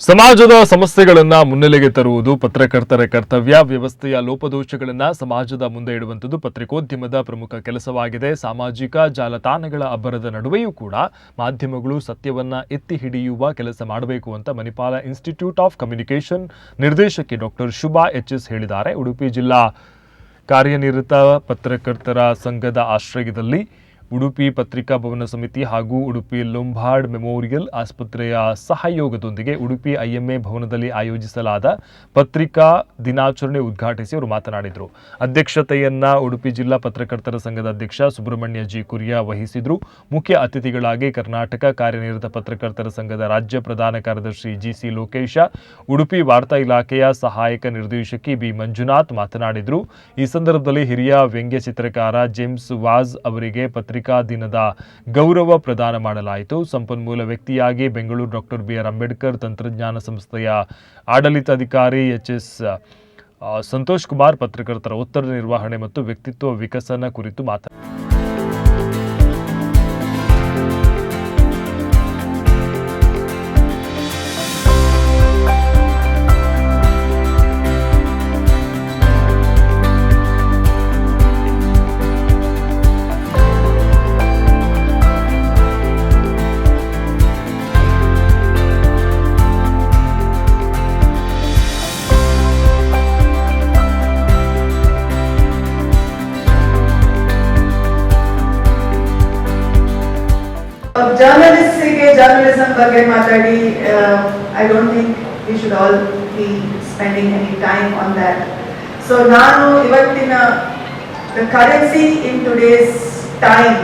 ಸಮಾಜದ ಸಮಸ್ಯೆಗಳನ್ನ ಮುನ್ನೆಲೆಗೆ ತರುವುದು ಪತ್ರಕರ್ತರ ಕರ್ತವ್ಯ. ವ್ಯವಸ್ಥೆಯ ಲೋಪದೋಷಗಳನ್ನ ಸಮಾಜದ ಮುಂದೆ ಇಡುವಂಥದ್ದು ಪತ್ರಿಕೋದ್ಯಮದ ಪ್ರಮುಖ ಕೆಲಸವಾಗಿದೆ. ಸಾಮಾಜಿಕ ಜಾಲತಾಣಗಳ ಅಬ್ಬರದ ನಡುವೆಯೂ ಕೂಡ ಮಾಧ್ಯಮಗಳು ಸತ್ಯವನ್ನ ಎತ್ತಿ ಹಿಡಿಯುವ ಕೆಲಸ ಮಾಡಬೇಕು ಅಂತ ಮಣಿಪಾಲ ಇನ್ಸ್ಟಿಟ್ಯೂಟ್ ಆಫ್ ಕಮ್ಯುನಿಕೇಷನ್ ನಿರ್ದೇಶಕಿ ಡಾಕ್ಟರ್ ಶುಭಾ ಎಚ್.ಎಸ್ ಹೇಳಿದ್ದಾರೆ. ಉಡುಪಿ ಜಿಲ್ಲಾ ಕಾರ್ಯನಿರತ ಪತ್ರಕರ್ತರ ಸಂಘದ ಆಶ್ರಯದಲ್ಲಿ ಉಡುಪಿ ಪತ್ರಿಕಾ ಭವನ ಸಮಿತಿ ಹಾಗೂ ಉಡುಪಿ ಲೊಂಬಾರ್ಡ್ ಮೆಮೋರಿಯಲ್ ಆಸ್ಪತ್ರೆಯ ಸಹಯೋಗದೊಂದಿಗೆ ಉಡುಪಿ ಐಎಂಎ ಭವನದಲ್ಲಿ ಆಯೋಜಿಸಲಾದ ಪತ್ರಿಕಾ ದಿನಾಚರಣೆ ಉದ್ಘಾಟಿಸಿ ಅವರು ಮಾತನಾಡಿದರು. ಅಧ್ಯಕ್ಷತೆಯನ್ನ ಉಡುಪಿ ಜಿಲ್ಲಾ ಪತ್ರಕರ್ತರ ಸಂಘದ ಅಧ್ಯಕ್ಷ ಸುಬ್ರಹ್ಮಣ್ಯ ಜಿ ಕುರಿಯಾ ವಹಿಸಿದ್ರು. ಮುಖ್ಯ ಅತಿಥಿಗಳಾಗಿ ಕರ್ನಾಟಕ ಕಾರ್ಯನಿರತ ಪತ್ರಕರ್ತರ ಸಂಘದ ರಾಜ್ಯ ಪ್ರಧಾನ ಕಾರ್ಯದರ್ಶಿ ಜಿಸಿ ಲೋಕೇಶ, ಉಡುಪಿ ವಾರ್ತಾ ಇಲಾಖೆಯ ಸಹಾಯಕ ನಿರ್ದೇಶಕಿ ಬಿ ಮಂಜುನಾಥ್ ಮಾತನಾಡಿದರು. ಈ ಸಂದರ್ಭದಲ್ಲಿ ಹಿರಿಯ ವ್ಯಂಗ್ಯ ಚಿತ್ರಕಾರ ಜೇಮ್ಸ್ ವಾಜ್ ಅವರಿಗೆ ಪತ್ರಿಕಾ ದಿನದ ಗೌರವ ಪ್ರದಾನ ಮಾಡಲಾಯಿತು. ಸಂಪನ್ಮೂಲ ವ್ಯಕ್ತಿಯಾಗಿ ಬೆಂಗಳೂರು ಡಾಕ್ಟರ್ ಬಿ.ಆರ್. ಅಂಬೇಡ್ಕರ್ ತಂತ್ರಜ್ಞಾನ ಸಂಸ್ಥೆಯ ಆಡಳಿತಾಧಿಕಾರಿ ಎಚ್.ಎಸ್. ಸಂತೋಷ್ ಕುಮಾರ್ ಪತ್ರಕರ್ತರ ಒತ್ತಡ ನಿರ್ವಹಣೆ ಮತ್ತು ವ್ಯಕ್ತಿತ್ವ ವಿಕಸನ ಕುರಿತು ಮಾತನಾಡಿದರು. ಜರ್ನಲಿಸಂ ಬಗ್ಗೆ ಮಾತಾಡಿ I don't think we should all B spending any time on that. So ನಾನು ಇವತ್ತಿನ the currency in today's time,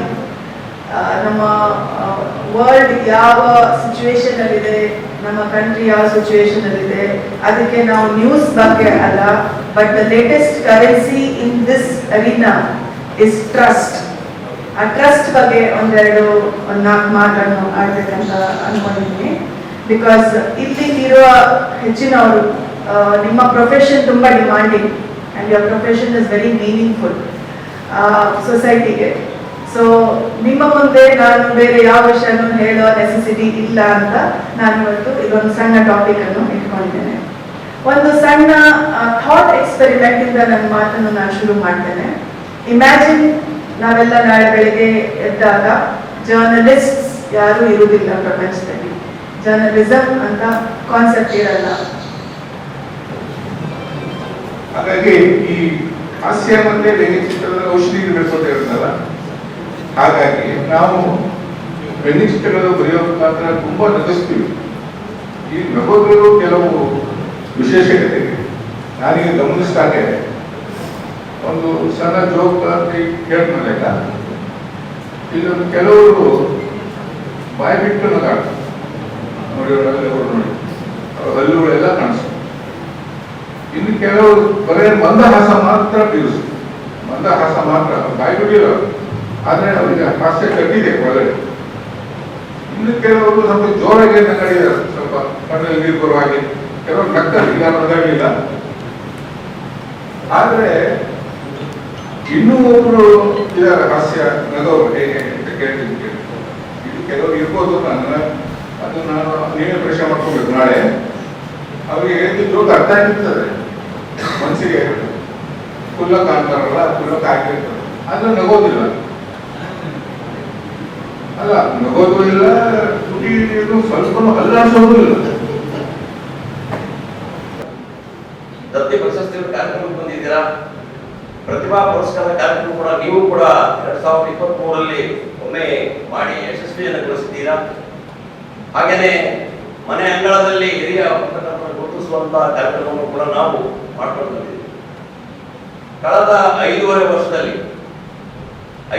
ನಮ್ಮ ವರ್ಲ್ಡ್ ಯಾವ ಸಿಚುವೇಶನ್ ಅಲ್ಲಿದೆ, ನಮ್ಮ ಕಂಟ್ರಿ ಯಾವ ಸಿಚುವೇಶನ್ ಅಲ್ಲಿದೆ, ಅದಕ್ಕೆ ನಾವು ನ್ಯೂಸ್ ಬಗ್ಗೆ ಅಲ್ಲ, but the latest currency in this ಅರೀನಾ is trust. ಆ ಟ್ರಸ್ಟ್ ಬಗ್ಗೆ ಒಂದು 4 ಮಾತನ್ನು ಆಡ್ಬೇಕಂತ ಅನ್ಕೊಂಡಿದ್ದೀನಿ. ಬಿಕಾಸ್ ಇಲ್ಲಿ ಇರುವ ಹೆಚ್ಚಿನವರು ನಿಮ್ಮ ಪ್ರೊಫೆಷನ್ ತುಂಬ demanding and your profession is very meaningful ಸೊಸೈಟಿಗೆ. ಸೊ ನಿಮ್ಮ ಮುಂದೆ ನಾನು ಬೇರೆ ಯಾವ ವಿಷಯನೂ ಹೇಳೋ ನೆಸೆಸಿಟಿ ಇಲ್ಲ ಅಂತ ನಾನು ಇವತ್ತು ಇದೊಂದು ಸಣ್ಣ ಟಾಪಿಕ್ ಅನ್ನು ಇಟ್ಕೊಂಡಿದ್ದೇನೆ. ಒಂದು ಸಣ್ಣ ಥಾಟ್ ಎಕ್ಸ್ಪೆರಿಮೆಂಟ್ ಇಂದ ನನ್ನ ಮಾತನ್ನು ನಾನು ಶುರು ಮಾಡ್ತೇನೆ. ಇಮ್ಯಾಜಿನ್ ನಾವೆಲ್ಲ ನಾಳೆ ಬೆಳಿಗ್ಗೆ ಎದ್ದಾಗ ಜರ್ನಲಿಸ್ಟ್ ಯಾರು ಇರುವುದಿಲ್ಲ ಪ್ರಪಂಚದಲ್ಲಿ, ಜರ್ನಲಿಸಂ ಅಂತ ಕಾನ್ಸೆಪ್ಟ್ ಇರಲ್ಲ. ಹಾಗಾಗಿ ಈ ಹಾಸ್ಯ ಮತ್ತೆ ವ್ಯಂಗ್ಯಚಿತ್ರದ ಔಷಧಿ ಬೆಳೆಸೋದೇ ಇರುತ್ತಲ್ಲ, ಹಾಗಾಗಿ ನಾವು ವ್ಯಂಗ್ಯಚಿತ್ರಗಳು ಬರೆಯೋ ಮುಖಾಂತರ ತುಂಬಾ ನಗಿಸ್ತೀವಿ. ಈ ನಗೋದು ಕೆಲವು ವಿಶೇಷತೆ ನಾನೀಗ ಗಮನಿಸಿದಾಗೆ ಒಂದು ಸಣ್ಣ ಜೋಕ್ ಅಂತ ಕೇಳ್ಕೊಂಡಾಗ ಇಲ್ಲೊಂದು ಕೆಲವರು ಬಾಯಿ ಬಿಟ್ಟು ನಗಾಡ್ತಾರೆ ನೋಡಿ, ಅವ್ರ ಹಲ್ಲುಗಳೆಲ್ಲ ಕಾಣಿಸ್ತು. ಇನ್ನು ಕೆಲವರು ಬರೀ ಮಂದಹಾಸ ಮಾತ್ರ ಬೀರಿಸು, ಮಂದಹಾಸ ಮಾತ್ರ, ಬಾಯಿ ಬಿಟ್ಟಿರೋ ಆದ್ರೆ ಅವರಿಗೆ ಹಾಸ್ಯ ಕಟ್ಟಿದೆ ಒಳಗಡೆ. ಇನ್ನು ಕೆಲವರು ಸ್ವಲ್ಪ ಜೋರಾಗಿ ನಗಾಡಿದ್ದಾರೆ, ಸ್ವಲ್ಪ ಕಣ್ಣಲ್ಲಿ ನೀರು ಬರುವ ಹಾಗೆ. ಕೆಲವರು ನಕ್ಕಲ್ಲಿ ಇಲ್ಲ ನಗಾಡಿಲ್ಲ. ಆದ್ರೆ ಇನ್ನೂ ಒಬ್ರು ಇದರ ಹಾಸ್ಯ ನಗವರು ಹೇಗೆ ಅಂತ ಕೇಳ್ತಿದ್ದೆ. ಇದು ಕೆಲವರು ಇರ್ಬೋದು, ನಾನು ನೀವೇ ಪ್ರಶ್ನೆ ಮಾಡ್ಕೋಬೇಕು. ನಾಳೆ ಅವ್ರಿಗೆ ಹೇಳಿದ ಜೋಗ ಅರ್ಥ ಆಗಿರ್ತದೆ, ಮನಸ್ಸಿಗೆ ಕುಲ್ಲಕ ಅಂತಾರಲ್ಲ, ಕುಲ್ಲಕ ಆಗಿರ್ತದೆ, ಆದ್ರೆ ನಗೋದಿಲ್ಲ. ಅಲ್ಲ, ನಗೋದು ಇಲ್ಲ, ತುಟಿ ಸ್ವಲ್ಪ ಅಲ್ಲಾಡ್ಸೋದು ಇಲ್ಲ. ದತ್ತಿ ಪ್ರಶಸ್ತಿ ಕಾರ್ಯಕ್ರಮಕ್ಕೆ ಬಂದಿದ್ದೀರಾ. ಪ್ರತಿಭಾ ಪುರಸ್ಕಾರ ಕಾರ್ಯಕ್ರಮ ಕೂಡ ನೀವು ಕೂಡ 2023ರಲ್ಲಿ ಒಮ್ಮೆ ಮಾಡಿ ಯಶಸ್ವಿಯನ್ನುಗೊಳಿಸಿದ್ದೀರಾ. ಹಾಗೇನೆ ಮನೆ ಅಂಗಳದಲ್ಲಿ ಹಿರಿಯ ಪತ್ರಕರ್ತರನ್ನು ಗುರುತಿಸುವಂತಹ ಕಾರ್ಯಕ್ರಮವನ್ನು ಕೂಡ ನಾವು ಮಾಡ್ಕೊಂಡು ಬಂದಿದ್ದೀವಿ. ಕಳೆದ 5.5 ವರ್ಷದಲ್ಲಿ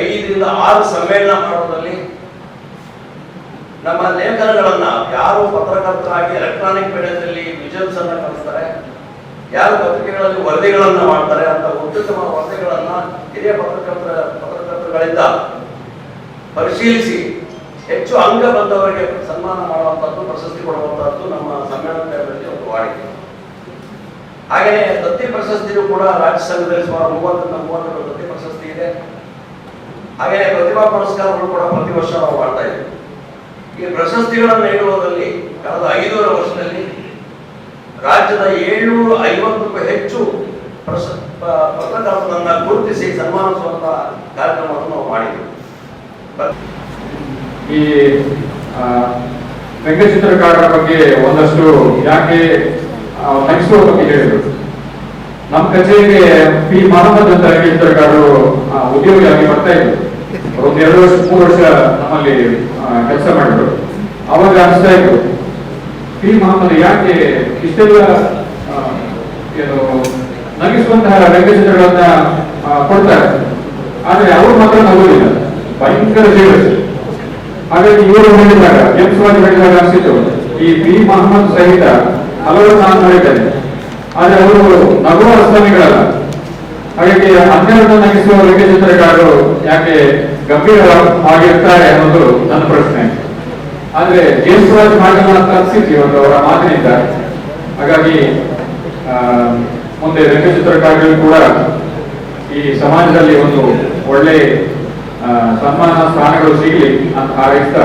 5 ರಿಂದ 6 ಸಮ್ಮೇಳನ ಮಾಡೋದ್ರಲ್ಲಿ ನಮ್ಮ ಲೇಖನಗಳನ್ನ ಯಾರು ಪತ್ರಕರ್ತರಾಗಿ ಎಲೆಕ್ಟ್ರಾನಿಕ್ ಮೀಡಿಯಾದಲ್ಲಿ ವಿಜುವಲ್ಸ್ ಅನ್ನ ಕಳಿಸ್ತಾರೆ, ಯಾರು ಪತ್ರಿಕೆಗಳಲ್ಲಿ ವರದಿಗಳನ್ನ ಮಾಡ್ತಾರೆ ಅಂತ ಅತ್ಯುತ್ತಮ ವರದಿಗಳನ್ನ ಹಿರಿಯ ಪತ್ರಕರ್ತರುಗಳಿಂದ ಪರಿಶೀಲಿಸಿ ಹೆಚ್ಚು ಅಂಕ ಬಂದವರಿಗೆ ಸನ್ಮಾನ ಮಾಡುವಂತದ್ದು, ಪ್ರಶಸ್ತಿ ಕೊಡುವಂತದ್ದು ನಮ್ಮ ಸಮ್ಮೇಳನದಲ್ಲಿ ಒಂದು ವಾಡಿಕೆ. ಹಾಗೆಯೇ ದತ್ತಿ ಪ್ರಶಸ್ತಿಯೂ ಕೂಡ ರಾಜ್ಯ ಸಂಘದಲ್ಲಿ ಸುಮಾರು 30 ದತ್ತಿ ಪ್ರಶಸ್ತಿ ಇದೆ. ಹಾಗೆಯೇ ಪ್ರತಿಭಾ ಪುರಸ್ಕಾರಗಳು ಕೂಡ ಪ್ರತಿ ವರ್ಷ ನಾವು ಮಾಡ್ತಾ ಇದ್ದೀವಿ. ಈ ಪ್ರಶಸ್ತಿಗಳನ್ನು ನೀಡುವುದರಲ್ಲಿ ಕಳೆದ 5.5 ವರ್ಷದಲ್ಲಿ ರಾಜ್ಯದ 750ಕ್ಕೂ ಹೆಚ್ಚು ಪತ್ರಕರ್ತರನ್ನ ಗುರುತಿಸಿ ಸನ್ಮಾನಿಸುವಂತ ಕಾರ್ಯಕ್ರಮವನ್ನು ನಾವು ಮಾಡಿದ್ವಿ. ಈ ವ್ಯಂಗ್ಯಚಿತ್ರಕಾರರ ಬಗ್ಗೆ ಒಂದಷ್ಟು ಯಾಕೆ ನಗಿಸುವ ಬಗ್ಗೆ ಹೇಳಿದರು. ನಮ್ಮ ಕಚೇರಿಗೆ ಪಿ ಮಹಮ್ಮದ್ ಅಂತ ವ್ಯಂಗ್ಯಚಿತ್ರಕಾರರು ಉದ್ಯೋಗಿಯಾಗಿ ಬರ್ತಾ ಇದ್ರು. ಒಂದು 2 ವರ್ಷ 3 ವರ್ಷ ನಮ್ಮಲ್ಲಿ ಕೆಲಸ ಮಾಡಿದ್ರು. ಅವಾಗ ಅನಿಸ್ತಾ ಇತ್ತು, ಪಿ ಮಹಮ್ಮದ್ ಯಾಕೆ ಇಷ್ಟೆಲ್ಲ ಏನು ನಗಿಸುವಂತಹ ವ್ಯಂಗ್ಯಚಿತ್ರಗಳನ್ನ ಕೊಡ್ತಾರೆ, ಆದ್ರೆ ಅವರು ಮಾತ್ರ ನಗುವುದಿಲ್ಲ, ಭಯಂಕರ ಸೀರಿಯಸ್. ಹಾಗಾಗಿ ಇವರು ಹೇಳಿದಾಗ ಎಮ್ಸ್ವಾಗಿ ಹೇಳಿದಾಗ ಅನಿಸಿತು, ಈ ಪಿ ಮಹಮ್ಮದ್ ಸಹಿತ ಹಲವರು ನಾನು ಮಾಡಿದ್ದೇನೆ, ಆದ್ರೆ ಅವರು ನಗುವ ಅಸ್ವಾಮಿಗಳಲ್ಲ. ಹಾಗಾಗಿ 12 ನಗಿಸುವ ವ್ಯಂಗ್ಯಚಿತ್ರಕಾರರು ಯಾಕೆ ಗಂಭೀರವಾಗಿರ್ತಾರೆ ಅನ್ನೋದು ನನ್ನ ಪ್ರಶ್ನೆ. ಆದ್ರೆ ಜೇಮ್ಸ್ ರಾಜ್ ಮಾರ್ಗನ ತಪ್ಪಿಸಿ ಒಂದು ಅವರ ಮಾತಿನಿಂದ. ಹಾಗಾಗಿ ಮುಂದೆ ವ್ಯಂಗ್ಯಚಿತ್ರಕಾರರು ಕೂಡ ಈ ಸಮಾಜದಲ್ಲಿ ಒಂದು ಒಳ್ಳೆ ಸನ್ಮಾನ ಸ್ಥಾನಗಳು ಸಿಗಲಿ ಅಂತ ಹಾರೈಸ್ತಾ